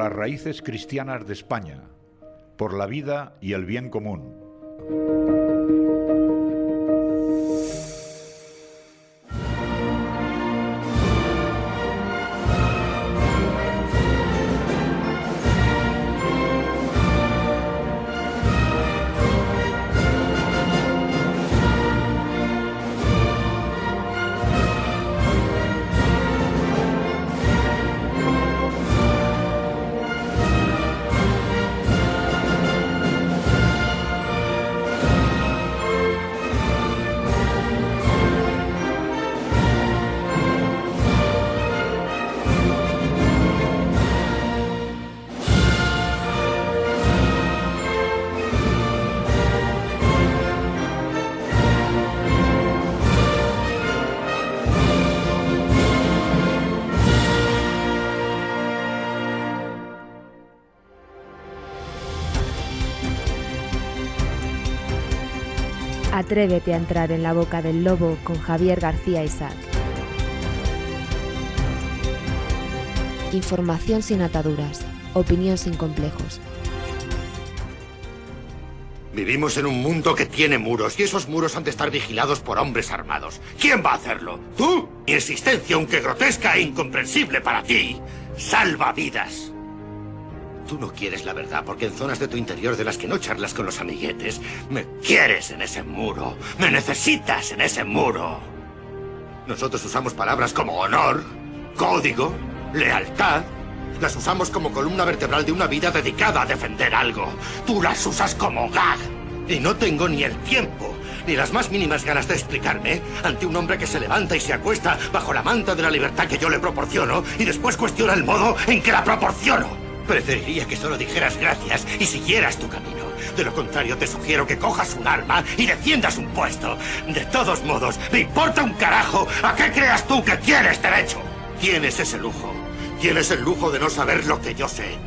las raíces cristianas de España, por la vida y el bien común. Atrévete a entrar en la boca del lobo con Javier García Isaac. Información sin ataduras, opinión sin complejos. Vivimos en un mundo que tiene muros y esos muros han de estar vigilados por hombres armados. ¿Quién va a hacerlo? ¿Tú? Mi existencia, aunque grotesca e incomprensible para ti, salva vidas. Tú no quieres la verdad porque en zonas de tu interior de las que no charlas con los amiguetes, me quieres en ese muro, me necesitas en ese muro. Nosotros usamos palabras como honor, código, lealtad. Las usamos como columna vertebral de una vida dedicada a defender algo. Tú las usas como gag. Y no tengo ni el tiempo, ni las más mínimas ganas de explicarme ante un hombre que se levanta y se acuesta bajo la manta de la libertad que yo le proporciono y después cuestiona el modo en que la proporciono. Preferiría que solo dijeras gracias y siguieras tu camino. De lo contrario, te sugiero que cojas un arma y defiendas un puesto. De todos modos, me importa un carajo a qué creas tú que tienes derecho. Tienes ese lujo. Tienes el lujo de no saber lo que yo sé.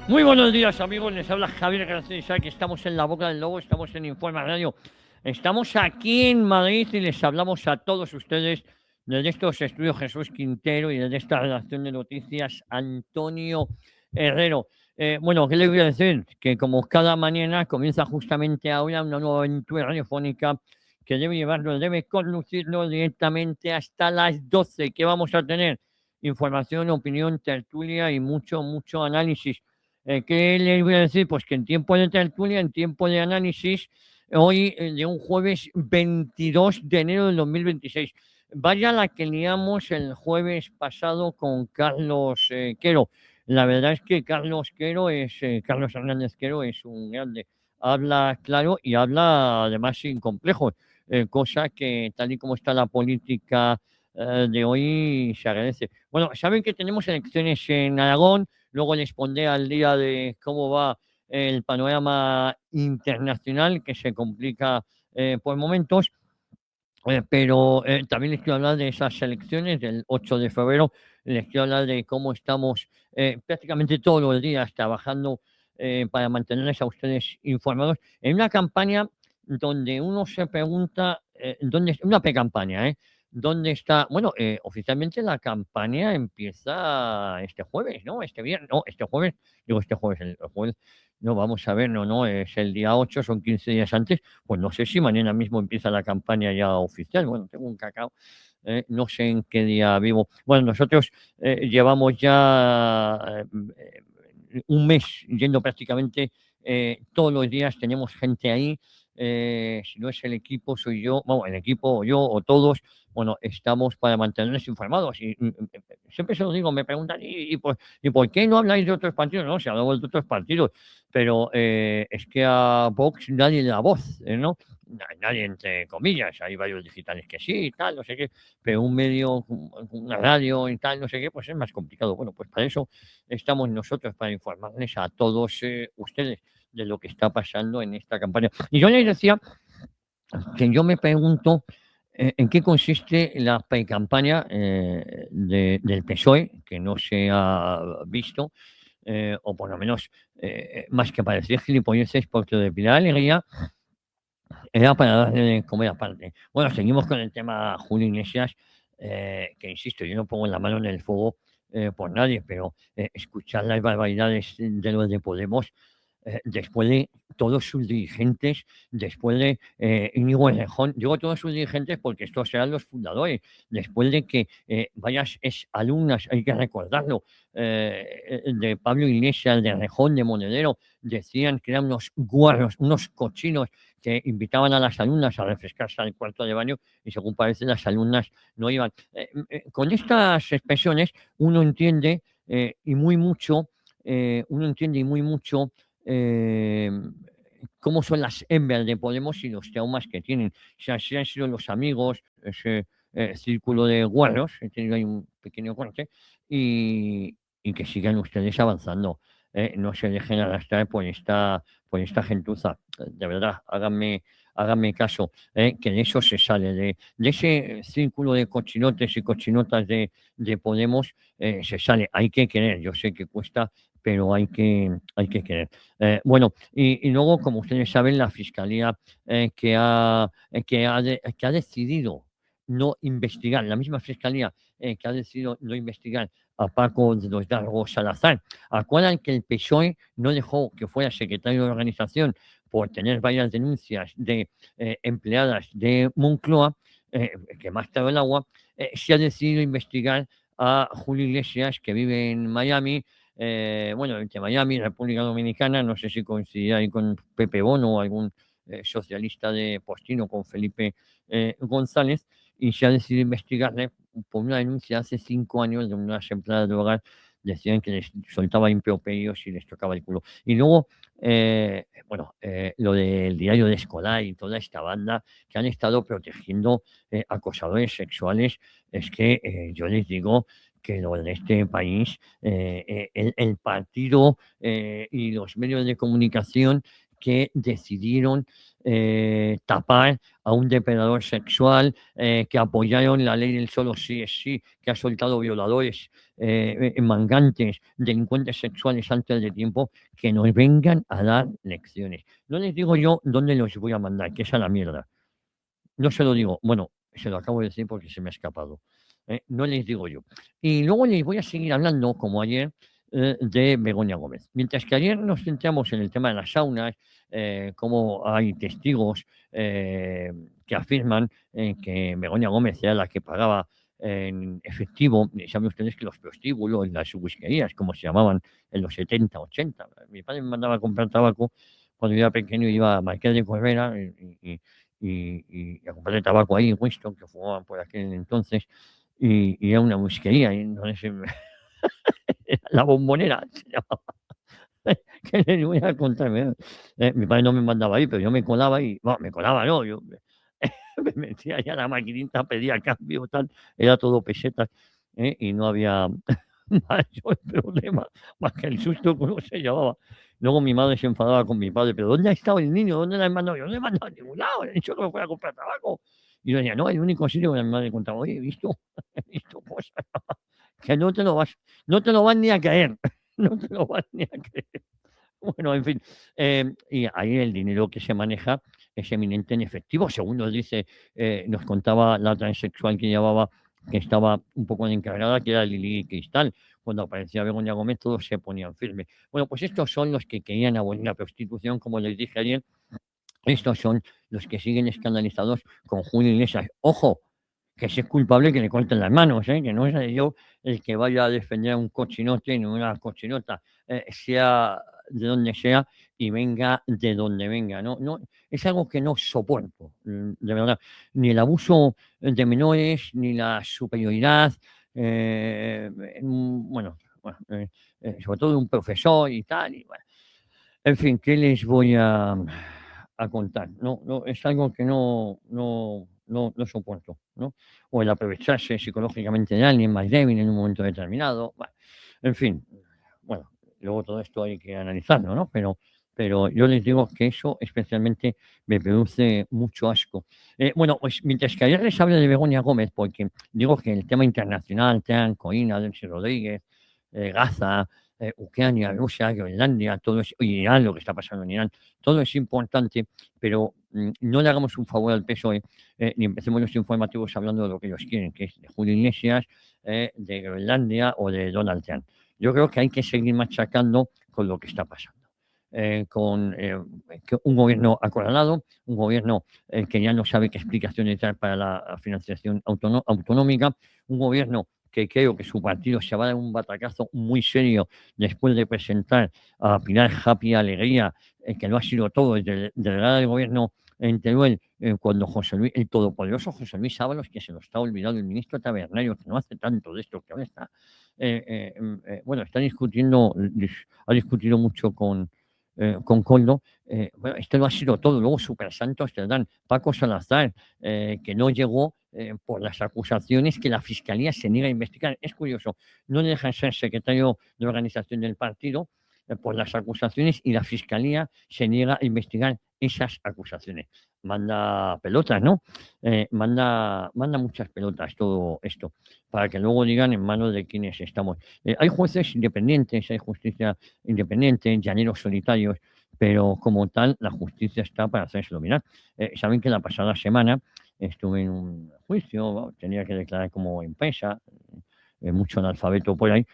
Muy buenos días, amigos. Les habla Javier García Isaac. Estamos en La Boca del Lobo, estamos en Informa Radio. Estamos aquí en Madrid y les hablamos a todos ustedes desde estos estudios Jesús Quintero y desde esta redacción de noticias Antonio Herrero. Bueno, ¿qué les voy a decir? Que como cada mañana comienza justamente ahora una nueva aventura radiofónica que debe conducirlo directamente hasta las 12, que vamos a tener información, opinión, tertulia y mucho análisis. ¿Qué les voy a decir? Pues que en tiempo de tertulia, en tiempo de análisis, hoy de un jueves 22 de enero del 2026. Vaya la que liamos el jueves pasado con Carlos Quero. La verdad es que Carlos Hernández Quero es un grande. Habla claro y habla además sin complejos, cosa que tal y como está la política de hoy se agradece. Bueno, saben que tenemos elecciones en Aragón, luego les pondré al día de cómo va el panorama internacional que se complica por momentos. Pero también les quiero hablar de esas elecciones del 8 de febrero, les quiero hablar de cómo estamos prácticamente todos los días trabajando para mantenerles a ustedes informados en una campaña donde uno se pregunta, una pre-campaña, ¿dónde está? Bueno, oficialmente la campaña empieza este jueves, ¿no? Este viernes, no, este jueves, el jueves. No, vamos a ver, no, es el día 8, son 15 días antes. Pues no sé si mañana mismo empieza la campaña ya oficial. Bueno, tengo un cacao, no sé en qué día vivo. Bueno, nosotros llevamos ya un mes yendo prácticamente todos los días, tenemos gente ahí. Si no es el equipo, soy yo, bueno, el equipo o yo o todos, bueno, estamos para mantenernos informados. Y siempre se lo digo, me preguntan, ¿y por qué no habláis de otros partidos? No, se hablamos de otros partidos, pero es que a Vox nadie le da voz, ¿no? Nadie, entre comillas, hay varios digitales que sí y tal, no sé qué, pero un medio, una radio y tal, no sé qué, pues es más complicado. Bueno, pues para eso estamos nosotros, para informarles a todos ustedes de lo que está pasando en esta campaña. Y yo les decía que yo me pregunto en qué consiste la pre-campaña del PSOE, que no se ha visto, o por lo menos más que parecer gilipolleces, porque de Pilar Alegría era para darle de comer aparte. Bueno, seguimos con el tema Julio Iglesias, que insisto, yo no pongo la mano en el fuego por nadie, pero escuchar las barbaridades de los de Podemos, después de todos sus dirigentes, después de Íñigo Errejón, digo todos sus dirigentes porque estos eran los fundadores, después de que varias alumnas, hay que recordarlo, de Pablo Iglesias, de Errejón, de Monedero, decían que eran unos guarros, unos cochinos que invitaban a las alumnas a refrescarse al cuarto de baño y según parece las alumnas no iban. Con estas expresiones uno entiende y muy mucho, eh, cómo son las hembras de Podemos y los traumas que tienen. O sea, si han sido los amigos, ese círculo de guarros, he tenido ahí un pequeño corte, y que sigan ustedes avanzando. No se dejen arrastrar por esta gentuza. De verdad, háganme caso, que de eso se sale, de ese círculo de cochinotes y cochinotas de Podemos, se sale. Hay que querer, yo sé que cuesta, pero hay que querer. Bueno, y luego, como ustedes saben, la Fiscalía que ha decidido no investigar, la misma Fiscalía que ha decidido no investigar a Paco de los Dargos Salazar, al cual que el PSOE no dejó que fuera secretario de organización por tener varias denuncias de empleadas de Moncloa, que más tarde el agua, se ha decidido investigar a Julio Iglesias, que vive en Miami, bueno, entre Miami y República Dominicana, no sé si coincidirá ahí con Pepe Bono o algún socialista de Postino, con Felipe González, y se ha decidido investigarle por una denuncia hace 5 años de unas empleadas de hogar, decían que les soltaba improperios y les tocaba el culo. Y luego, lo del diario de Escolar y toda esta banda que han estado protegiendo acosadores sexuales, es que yo les digo que lo de este país, el partido y los medios de comunicación que decidieron tapar a un depredador sexual, que apoyaron la ley del solo sí es sí, que ha soltado violadores, mangantes, delincuentes sexuales antes de tiempo, que nos vengan a dar lecciones. No les digo yo dónde los voy a mandar, que es a la mierda. No se lo digo, bueno, se lo acabo de decir porque se me ha escapado. No les digo yo. Y luego les voy a seguir hablando, como ayer, de Begoña Gómez. Mientras que ayer nos centramos en el tema de las saunas, cómo hay testigos que afirman que Begoña Gómez era la que pagaba en efectivo. Saben ustedes que los prostíbulos, las whiskerías, como se llamaban en los 70, 80. Mi padre me mandaba a comprar tabaco cuando yo era pequeño, iba a Marqués de Corvera y a comprar tabaco ahí en Winston, que fumaban por aquel entonces, y era una whiskería, y entonces la Bombonera se llamaba. ¿Qué les voy a contar? Mi padre no me mandaba ahí, pero yo me colaba y, bueno, me colaba, no, yo me metía ya a la maquinita, pedía cambio, tal, era todo pesetas, y no había mayor problema, más que el susto que uno se llevaba. Luego mi madre se enfadaba con mi padre, pero ¿dónde ha estado el niño? ¿Dónde le han mandado? Yo no le he mandado a ningún lado, le he dicho que me fuera a comprar tabaco. Y yo decía, no, el único sitio que mi madre contaba, oye, he visto cosas que no te lo van ni a caer, no te lo van ni a creer. Bueno, en fin, y ahí el dinero que se maneja es eminente en efectivo, según nos dice, nos contaba la transexual que llevaba, que estaba un poco encargada, que era Lili Cristal. Cuando aparecía Begoña Gómez, todos se ponían firmes. Bueno, pues estos son los que querían abolir la prostitución, como les dije ayer. Estos son los que siguen escandalizados con Julio Iglesias. Ojo, que si es culpable que le corten las manos, que no es yo el que vaya a defender a un cochinote ni una cochinota, sea de donde sea y venga de donde venga. No, no, es algo que no soporto, de verdad. Ni el abuso de menores, ni la superioridad, sobre todo de un profesor y tal. Y bueno. En fin, ¿qué les voy a contar? No, no, es algo que no soporto, ¿no? O el aprovecharse psicológicamente de alguien más débil en un momento determinado. Bueno, en fin, bueno, luego todo esto hay que analizarlo, ¿no? Pero yo les digo que eso especialmente me produce mucho asco. Bueno, pues mientras que ayer les hablé de Begoña Gómez, porque digo que el tema internacional, Tean, Coína, Delcy Rodríguez, Gaza, Ucrania, Rusia, Groenlandia, todo es, Irán, lo que está pasando en Irán, todo es importante, pero no le hagamos un favor al PSOE ni empecemos los informativos hablando de lo que ellos quieren, que es de Julio Iglesias, de Groenlandia o de Donald Trump. Yo creo que hay que seguir machacando con lo que está pasando. Con un gobierno acorralado, un gobierno que ya no sabe qué explicaciones dar para la financiación autonómica, un gobierno que creo que su partido se va a dar un batacazo muy serio después de presentar a Pilar Happy Alegría, que lo ha sido todo desde el delegado del gobierno en Teruel, cuando José Luis, el todopoderoso José Luis Ábalos, que se lo está olvidando, el ministro Tabernario, que no hace tanto de esto, que ahora está, bueno, está discutiendo, ha discutido mucho con Coldo. Bueno, esto lo ha sido todo. Luego Super Santos tendrán Paco Salazar, que no llegó por las acusaciones que la Fiscalía se niega a investigar. Es curioso, no deja de ser secretario de organización del partido por las acusaciones y la Fiscalía se niega a investigar esas acusaciones. Manda pelotas, ¿no? Manda muchas pelotas todo esto, para que luego digan en manos de quienes estamos. Hay jueces independientes, hay justicia independiente, llaneros solitarios, pero como tal, la justicia está para hacérselo mirar. Saben que la pasada semana estuve en un juicio, ¿no? Tenía que declarar como empresa, mucho analfabeto por ahí,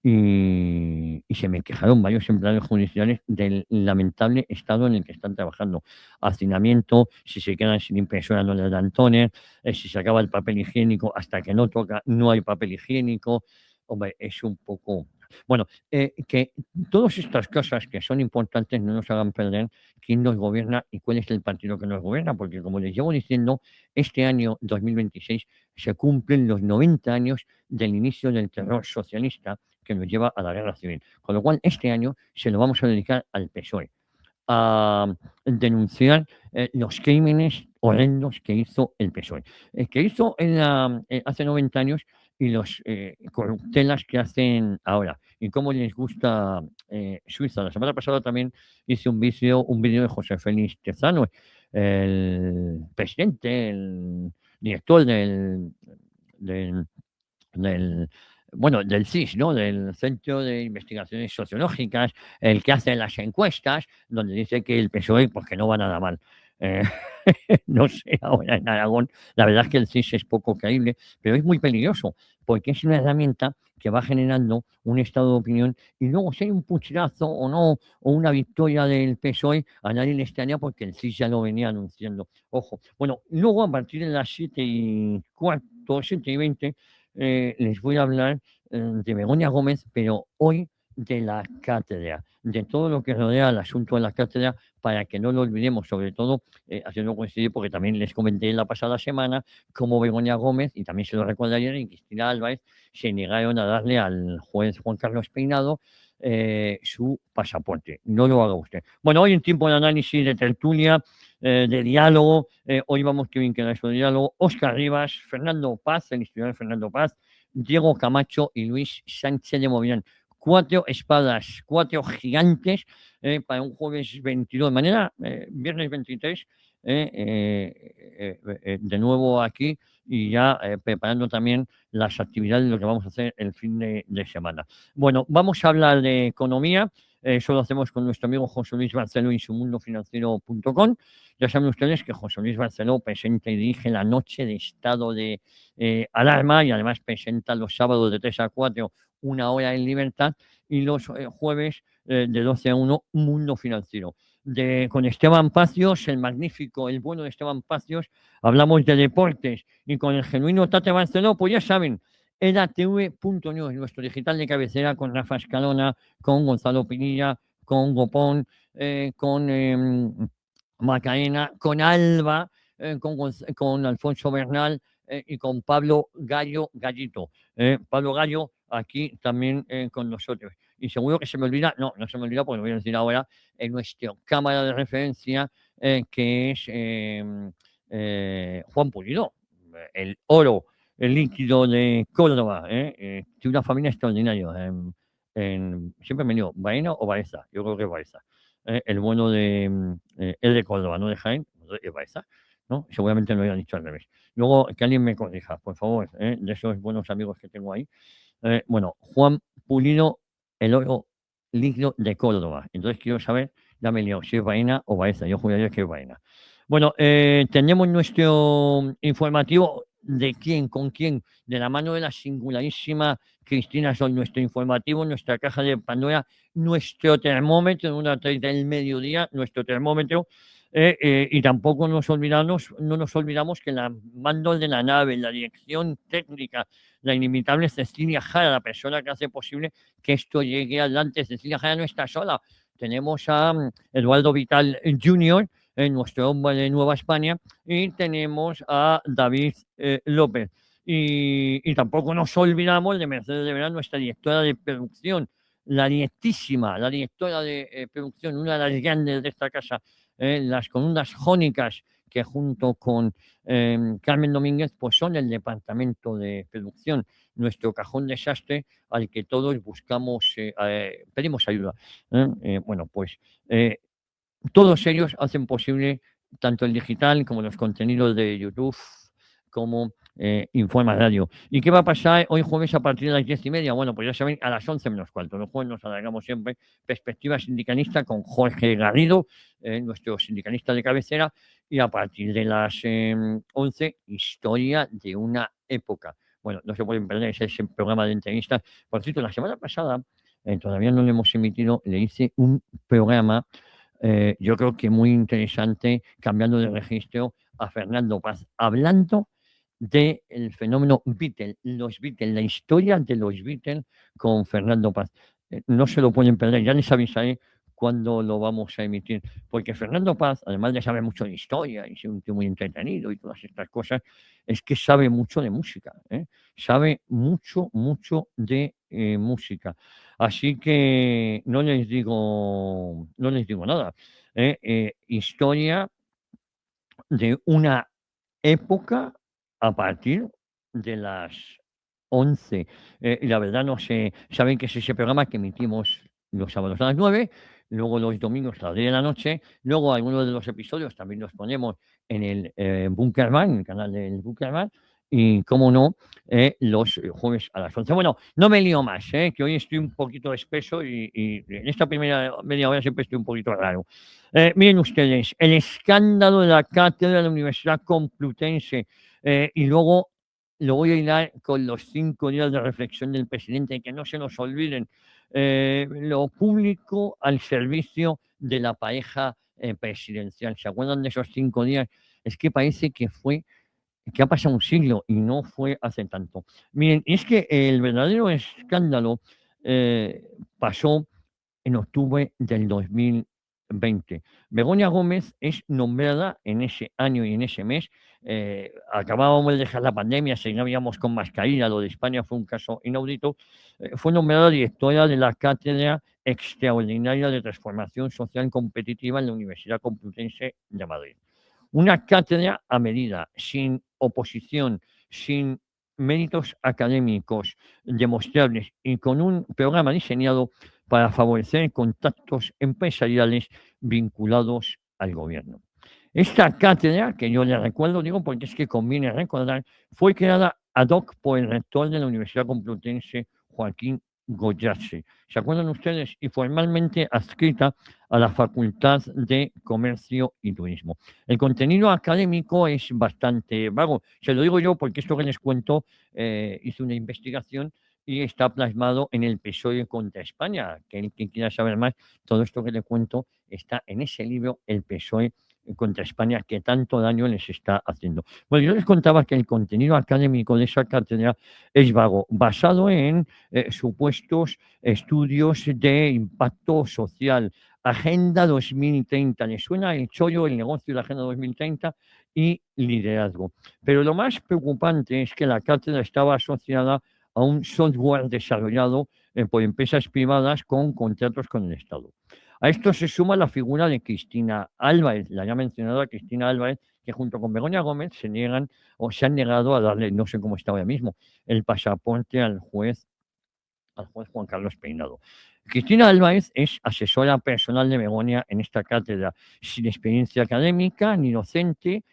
y se me quejaron varios empleados judiciales del lamentable estado en el que están trabajando. Hacinamiento, si se quedan sin impresora no les dan tóner, si se acaba el papel higiénico hasta que no toca no hay papel higiénico. Hombre, es un poco... Bueno, que todas estas cosas que son importantes no nos hagan perder quién nos gobierna y cuál es el partido que nos gobierna, porque como les llevo diciendo, este año 2026 se cumplen los 90 años del inicio del terror socialista que nos lleva a la guerra civil. Con lo cual, este año se lo vamos a dedicar al PSOE, a denunciar los crímenes horrendos que hizo el PSOE, que hizo hace 90 años y los corruptelas que hacen ahora. Y cómo les gusta Suiza. La semana pasada también hice un vídeo de José Félix Terzano, el presidente, el director del bueno, del CIS, ¿no? Del Centro de Investigaciones Sociológicas, el que hace las encuestas, donde dice que el PSOE, pues que no va nada mal. No sé, ahora en Aragón, la verdad es que el CIS es poco creíble, pero es muy peligroso, porque es una herramienta que va generando un estado de opinión y luego si hay un pucherazo o no, o una victoria del PSOE, a nadie le extraña porque el CIS ya lo venía anunciando. Ojo, bueno, luego a partir de las 7:15, 7:20, les voy a hablar de Begoña Gómez, pero hoy de la cátedra, de todo lo que rodea el asunto de la cátedra, para que no lo olvidemos, sobre todo haciendo coincidir, porque también les comenté la pasada semana cómo Begoña Gómez, y también se lo recuerdo ayer, y Cristina Álvarez se negaron a darle al juez Juan Carlos Peinado su pasaporte. No lo haga usted. Bueno, hoy un tiempo de análisis, de tertulia, de diálogo. Hoy vamos, que bien queda eso de diálogo. Óscar Rivas, Fernando Paz, el historiador Fernando Paz, Diego Camacho y Luis Sánchez de Movilán. 4 espadas, 4 gigantes para un jueves 22. De manera, viernes 23, de nuevo aquí y ya preparando también las actividades de lo que vamos a hacer el fin de semana. Bueno, vamos a hablar de economía. Eso lo hacemos con nuestro amigo José Luis Barceló y sumundofinanciero.com. Ya saben ustedes que José Luis Barceló presenta y dirige la noche de estado de alarma y además presenta los sábados de 3 a 4 una hora en libertad y los jueves de 12 a 1 Mundo Financiero. Con Esteban Pacios, el magnífico, el bueno de Esteban Pacios, hablamos de deportes y con el genuino Tate Barceló, pues ya saben, edatv.news, nuestro digital de cabecera, con Rafa Escalona, con Gonzalo Pinilla, con Gopón, con Macarena, con Alba, con Alfonso Bernal y con Pablo Gallito. Pablo Gallo aquí también con nosotros. Y seguro que se me olvida, no se me olvida porque lo voy a decir ahora, en nuestra cámara de referencia, que es Juan Pulido, el oro, el líquido de Córdoba. Tiene una familia extraordinaria. Siempre me digo, ¿Baena o Baeza? Yo creo que es Baeza. El bueno de el de Córdoba, no de Jaén, es Baeza, ¿no? Seguramente lo había dicho al revés. Luego, que alguien me corrija, por favor, de esos buenos amigos que tengo ahí. Bueno, Juan Pulido, el oro líquido de Córdoba. Entonces quiero saber, ya me he liado, si es Baena o Baeza. Yo juraría que es Baena. Bueno, tenemos nuestro informativo. ¿De quién? ¿Con quién? De la mano de la singularísima Cristina Sol. Nuestro informativo, nuestra caja de Pandora, nuestro termómetro en una 30 del mediodía, nuestro termómetro. Y tampoco no nos olvidamos que la mando de la nave, la dirección técnica, la inimitable Cecilia Jara, la persona que hace posible que esto llegue adelante. Cecilia Jara no está sola. Tenemos a Eduardo Vital Jr., nuestro hombre de Nueva España, y tenemos a David López. Y tampoco nos olvidamos de Mercedes de Verán, nuestra directora de producción, la directora de producción, una de las grandes de esta casa, las columnas jónicas, que junto con Carmen Domínguez pues son el departamento de producción, nuestro cajón desastre al que todos buscamos, pedimos ayuda. Bueno, pues todos ellos hacen posible tanto el digital como los contenidos de YouTube, como Informa Radio. ¿Y qué va a pasar hoy jueves a partir de las 10:30? Bueno, pues ya saben, a las 11 menos cuarto. Los jueves nos alargamos siempre. Perspectiva sindicalista con Jorge Garrido, nuestro sindicalista de cabecera, y a partir de las 11, historia de una época. Bueno, no se pueden perder ese programa de entrevistas. Por cierto, la semana pasada, todavía no lo hemos emitido, le hice un programa, yo creo que muy interesante, cambiando de registro, a Fernando Paz, hablando del fenómeno Beatle, los Beatles, la historia de los Beatles con Fernando Paz. No se lo pueden perder, ya les avisaré cuándo lo vamos a emitir, porque Fernando Paz, además de saber mucho de historia y ser un tío muy entretenido y todas estas cosas, es que sabe mucho de música, sabe mucho, mucho de música. Así que no les digo nada. Historia de una época a partir de las 11. Y la verdad no sé, saben que es ese programa que emitimos los sábados a las 9, luego los domingos a las 10 de la noche, luego algunos de los episodios también los ponemos en el Bunkerman, el canal del Bunkerman, y cómo no, los jueves a las 11. Bueno, no me lío más, que hoy estoy un poquito espeso y en esta primera media hora siempre estoy un poquito raro. Miren ustedes, el escándalo de la cátedra de la Universidad Complutense, y luego lo voy a hilar con los 5 días de reflexión del presidente, que no se nos olviden, lo público al servicio de la pareja presidencial. ¿Se acuerdan de esos 5 días? Es que parece que ha pasado un siglo y no fue hace tanto. Miren, es que el verdadero escándalo pasó en octubre del 2020. Begoña Gómez es nombrada en ese año y en ese mes. Acabábamos de dejar la pandemia, seguíamos con mascarilla, lo de España fue un caso inaudito. Fue nombrada directora de la Cátedra Extraordinaria de Transformación Social Competitiva en la Universidad Complutense de Madrid. Una cátedra a medida, sin oposición, sin méritos académicos demostrables y con un programa diseñado para favorecer contactos empresariales vinculados al gobierno. Esta cátedra, que yo le recuerdo, digo porque es que conviene recordar, fue creada ad hoc por el rector de la Universidad Complutense, Joaquín Goyarse. ¿Se acuerdan ustedes? Y formalmente adscrita a la Facultad de Comercio y Turismo. El contenido académico es bastante vago. Se lo digo yo porque esto que les cuento, hice una investigación y está plasmado en el PSOE contra España. Que el que quiera saber más, todo esto que le cuento está en ese libro, El PSOE contra España, que tanto daño les está haciendo. Bueno, yo les contaba que el contenido académico de esa cátedra es vago, basado en supuestos estudios de impacto social. Agenda 2030, ¿le suena el chollo, el negocio de la Agenda 2030 y liderazgo? Pero lo más preocupante es que la cátedra estaba asociada a un software desarrollado por empresas privadas con contratos con el Estado. A esto se suma la figura de Cristina Álvarez, la ya mencionada Cristina Álvarez, que junto con Begoña Gómez se niegan o se han negado a darle, no sé cómo está ahora mismo, el pasaporte al juez Juan Carlos Peinado. Cristina Álvarez es asesora personal de Begoña en esta cátedra, sin experiencia académica ni docente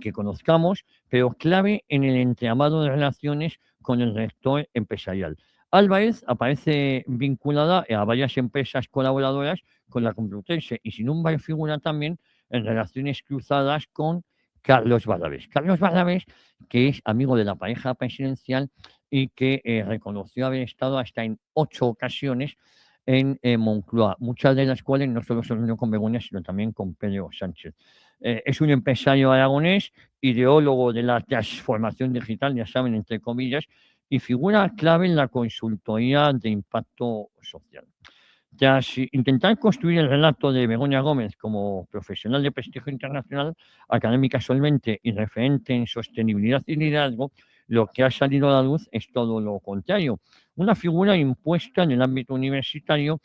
que conozcamos, pero clave en el entramado de relaciones con el rector empresarial. Álvarez aparece vinculada a varias empresas colaboradoras con la Complutense y sin embargo figura también en relaciones cruzadas con Carlos Barrabés. Carlos Barrabés, que es amigo de la pareja presidencial y que reconoció haber estado hasta en 8 ocasiones en Moncloa, muchas de las cuales no solo se reunió con Begoña, sino también con Pedro Sánchez. Es un empresario aragonés, ideólogo de la transformación digital, ya saben, entre comillas, y figura clave en la consultoría de impacto social. Tras intentar construir el relato de Begoña Gómez como profesional de prestigio internacional, académica solvente y referente en sostenibilidad y liderazgo, lo que ha salido a la luz es todo lo contrario. Una figura impuesta en el ámbito universitario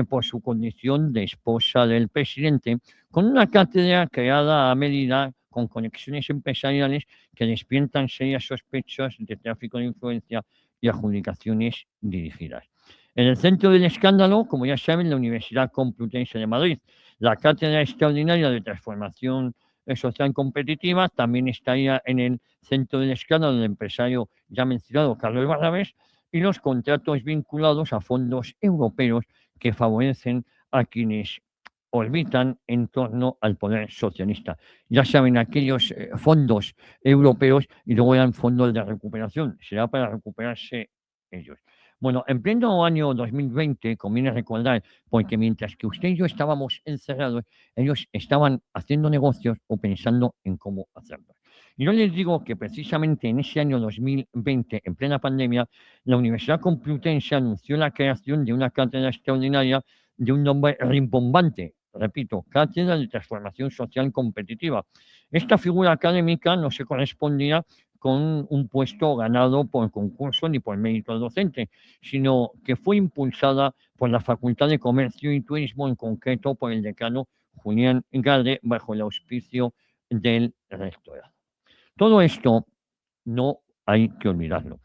por su condición de esposa del presidente, con una cátedra creada a medida con conexiones empresariales que despiertan serias sospechas de tráfico de influencia y adjudicaciones dirigidas. En el centro del escándalo, como ya saben, la Universidad Complutense de Madrid. La Cátedra Extraordinaria de Transformación Social Competitiva también estaría en el centro del escándalo del empresario ya mencionado Carlos Barrabés y los contratos vinculados a fondos europeos que favorecen a quienes orbitan en torno al poder socialista. Ya saben, aquellos fondos europeos y luego eran fondos de recuperación. Será para recuperarse ellos. Bueno, en pleno año 2020, conviene recordar, porque mientras que usted y yo estábamos encerrados, ellos estaban haciendo negocios o pensando en cómo hacerlos. Y yo les digo que precisamente en ese año 2020, en plena pandemia, la Universidad Complutense anunció la creación de una cátedra extraordinaria de un nombre rimbombante, repito, Cátedra de Transformación Social Competitiva. Esta figura académica no se correspondía con un puesto ganado por concurso ni por mérito docente, sino que fue impulsada por la Facultad de Comercio y Turismo, en concreto por el decano Julián Gade, bajo el auspicio del rectorado. Todo esto no hay que olvidarlo.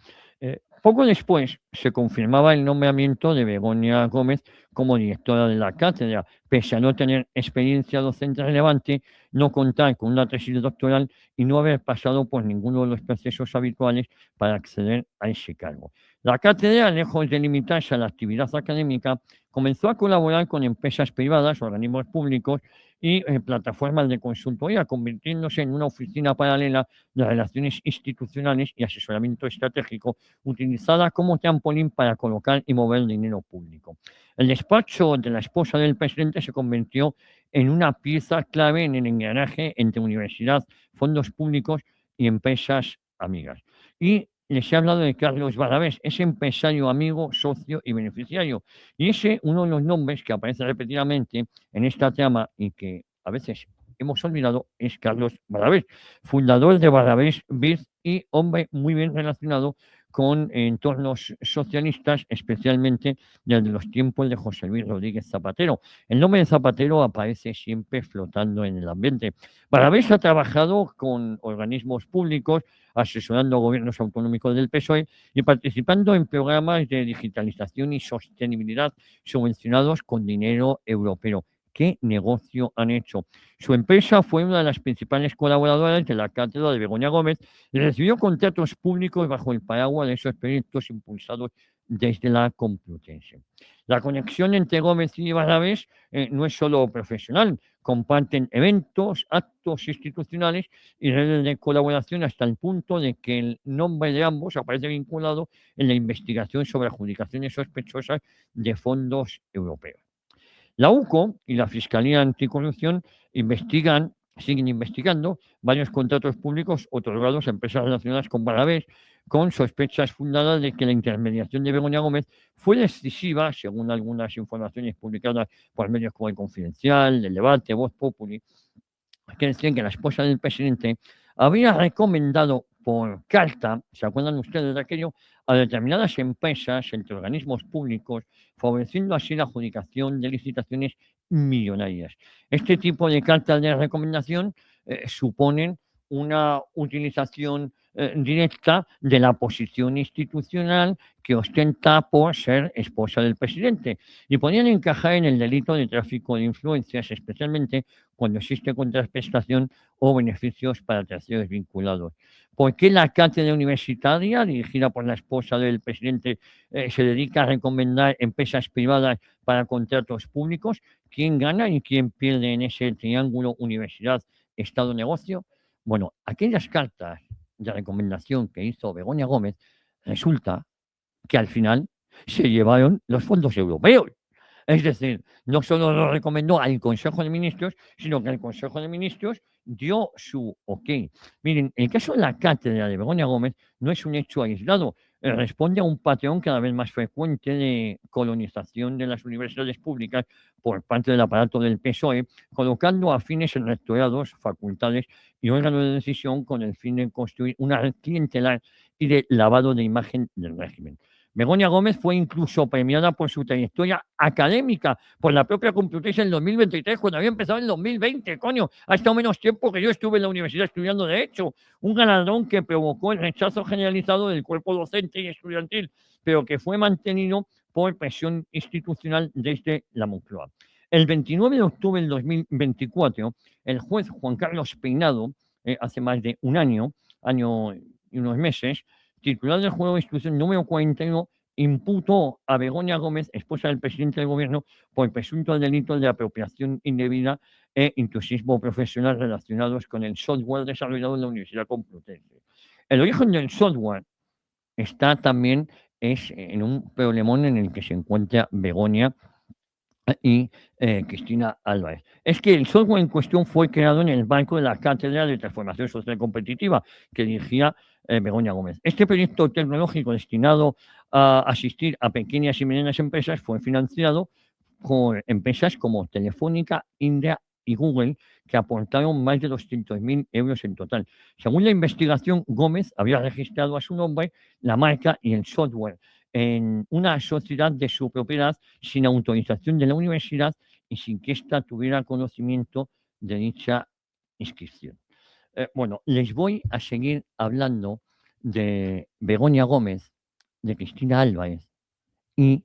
Poco después se confirmaba el nombramiento de Begoña Gómez como directora de la cátedra, pese a no tener experiencia docente relevante, no contar con una tesis doctoral y no haber pasado por ninguno de los procesos habituales para acceder a ese cargo. La cátedra, lejos de limitarse a la actividad académica, comenzó a colaborar con empresas privadas, organismos públicos y plataformas de consultoría, convirtiéndose en una oficina paralela de relaciones institucionales y asesoramiento estratégico, utilizada como trampolín para colocar y mover dinero público. El despacho de la esposa del presidente se convirtió en una pieza clave en el engranaje entre universidad, fondos públicos y empresas amigas. Y les he hablado de Carlos Barrabés, ese empresario amigo, socio y beneficiario. Y ese, uno de los nombres que aparece repetidamente en esta trama y que a veces hemos olvidado, es Carlos Barrabés, fundador de Barrabés Biz y hombre muy bien relacionado con entornos socialistas, especialmente desde los tiempos de José Luis Rodríguez Zapatero. El nombre de Zapatero aparece siempre flotando en el ambiente. Barrabés ha trabajado con organismos públicos, asesorando a gobiernos autonómicos del PSOE y participando en programas de digitalización y sostenibilidad subvencionados con dinero europeo. ¿Qué negocio han hecho? Su empresa fue una de las principales colaboradoras de la cátedra de Begoña Gómez y recibió contratos públicos bajo el paraguas de esos proyectos impulsados desde la Complutense. La conexión entre Gómez y Barrabés no es solo profesional, comparten eventos, actos institucionales y redes de colaboración hasta el punto de que el nombre de ambos aparece vinculado en la investigación sobre adjudicaciones sospechosas de fondos europeos. La UCO y la Fiscalía Anticorrupción siguen investigando varios contratos públicos otorgados a empresas relacionadas con Barrabés, con sospechas fundadas de que la intermediación de Begoña Gómez fue decisiva, según algunas informaciones publicadas por medios como El Confidencial, El Debate, Voz Populi, que decían que la esposa del presidente había recomendado por carta, ¿se acuerdan ustedes de aquello?, a determinadas empresas entre organismos públicos, favoreciendo así la adjudicación de licitaciones millonarias. Este tipo de cartas de recomendación suponen una utilización directa de la posición institucional que ostenta por ser esposa del presidente y podían encajar en el delito de tráfico de influencias, especialmente cuando existe contraprestación o beneficios para terceros vinculados. ¿Por qué la cátedra universitaria dirigida por la esposa del presidente se dedica a recomendar empresas privadas para contratos públicos? ¿Quién gana y quién pierde en ese triángulo universidad-Estado-negocio? Bueno, aquellas cartas de recomendación que hizo Begoña Gómez, resulta que al final se llevaron los fondos europeos. Es decir, no solo lo recomendó al Consejo de Ministros, sino que el Consejo de Ministros dio su ok. Miren, el caso de la cátedra de Begoña Gómez no es un hecho aislado, responde a un patrón cada vez más frecuente de colonización de las universidades públicas por parte del aparato del PSOE, colocando a fines en rectorados, facultades y órganos de decisión con el fin de construir una red clientelar y de lavado de imagen del régimen. Begoña Gómez fue incluso premiada por su trayectoria académica por la propia Complutense en 2023, cuando había empezado en 2020, coño, ha estado menos tiempo que yo estuve en la universidad estudiando Derecho, un galardón que provocó el rechazo generalizado del cuerpo docente y estudiantil, pero que fue mantenido por presión institucional desde la Moncloa. El 29 de octubre del 2024, el juez Juan Carlos Peinado, hace más de un año y unos meses, titular del juego de instrucción número 41, imputó a Begoña Gómez, esposa del presidente del gobierno, por presuntos delitos de apropiación indebida e intrusismo profesional relacionados con el software desarrollado en la Universidad Complutense. El origen del software está también en un problemón en el que se encuentra Begoña y Cristina Álvarez. Es que el software en cuestión fue creado en el marco de la Cátedra de Transformación Social Competitiva que dirigía Begoña Gómez. Este proyecto tecnológico destinado a asistir a pequeñas y medianas empresas fue financiado por empresas como Telefónica, Indra y Google, que aportaron más de 200.000 euros en total. Según la investigación, Gómez había registrado a su nombre la marca y el software en una sociedad de su propiedad sin autorización de la universidad y sin que ésta tuviera conocimiento de dicha inscripción. Bueno, les voy a seguir hablando de Begoña Gómez, de Cristina Álvarez y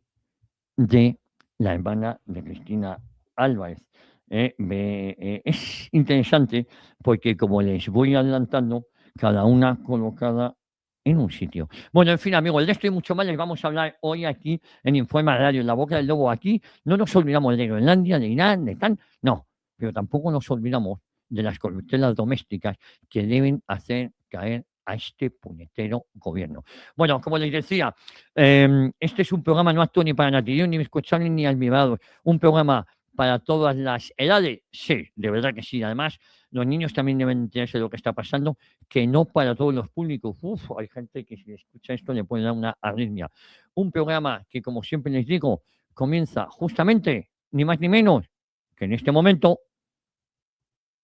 de la hermana de Cristina Álvarez. Es interesante porque, como les voy adelantando, cada una colocada en un sitio. Bueno, en fin, amigos, de esto y mucho más les vamos a hablar hoy aquí en Informa Radio, en La Boca del Lobo. Aquí no nos olvidamos de Groenlandia, de Irán, de Tan, no, pero tampoco nos olvidamos de las corruptelas domésticas que deben hacer caer a este puñetero gobierno. Bueno, como les decía, este es un programa no apto ni para natillos, ni escuchables, ni almibados. Un programa para todas las edades, sí, de verdad que sí. Además, los niños también deben enterarse de lo que está pasando, que no para todos los públicos. Uf, hay gente que si escucha esto le puede dar una arritmia. Un programa que, como siempre les digo, comienza justamente, ni más ni menos, que en este momento